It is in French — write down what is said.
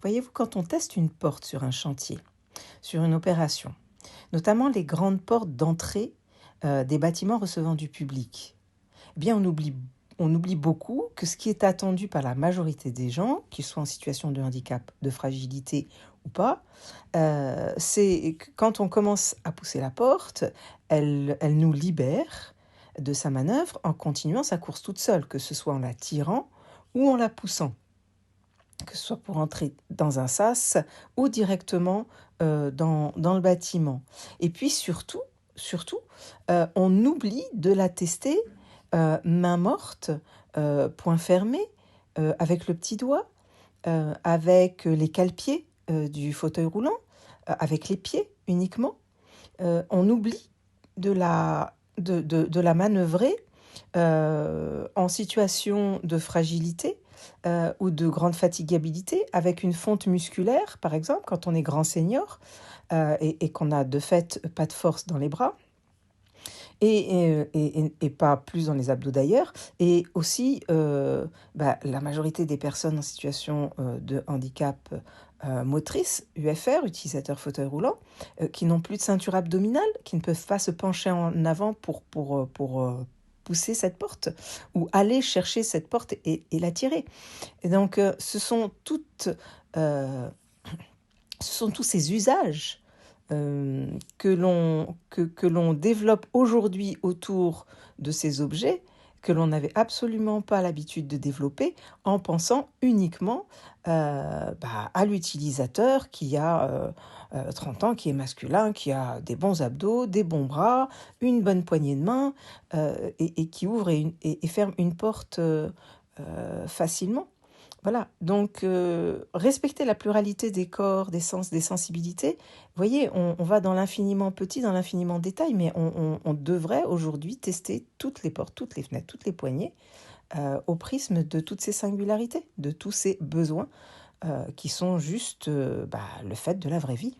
Voyez-vous, quand on teste une porte sur un chantier, sur une opération, notamment les grandes portes d'entrée des bâtiments recevant du public, eh bien on oublie beaucoup que ce qui est attendu par la majorité des gens, qu'ils soient en situation de handicap, de fragilité ou pas, c'est que quand on commence à pousser la porte, elle nous libère de sa manœuvre en continuant sa course toute seule, que ce soit en la tirant ou en la poussant, que ce soit pour entrer dans un sas ou directement dans le bâtiment. Et puis surtout, on oublie de la tester main morte, poing fermé, avec le petit doigt, avec les cale-pieds du fauteuil roulant, avec les pieds uniquement. On oublie de la manœuvrer en situation de fragilité ou de grande fatigabilité, avec une fonte musculaire, par exemple, quand on est grand senior et qu'on a de fait pas de force dans les bras. Et pas plus dans les abdos d'ailleurs. Et aussi, la majorité des personnes en situation de handicap motrice, UFR, utilisateur fauteuil roulant, qui n'ont plus de ceinture abdominale, qui ne peuvent pas se pencher en avant pour pousser cette porte ou aller chercher cette porte et la tirer. Et donc, euh, ce sont tous ces usages que l'on développe aujourd'hui autour de ces objets que l'on n'avait absolument pas l'habitude de développer en pensant uniquement à l'utilisateur qui a 30 ans, qui est masculin, qui a des bons abdos, des bons bras, une bonne poignée de main et qui ouvre et ferme une porte facilement. Voilà, donc respecter la pluralité des corps, des sens, des sensibilités. Vous voyez, on va dans l'infiniment petit, dans l'infiniment détail, mais on devrait aujourd'hui tester toutes les portes, toutes les fenêtres, toutes les poignées au prisme de toutes ces singularités, de tous ces besoins qui sont juste le fait de la vraie vie.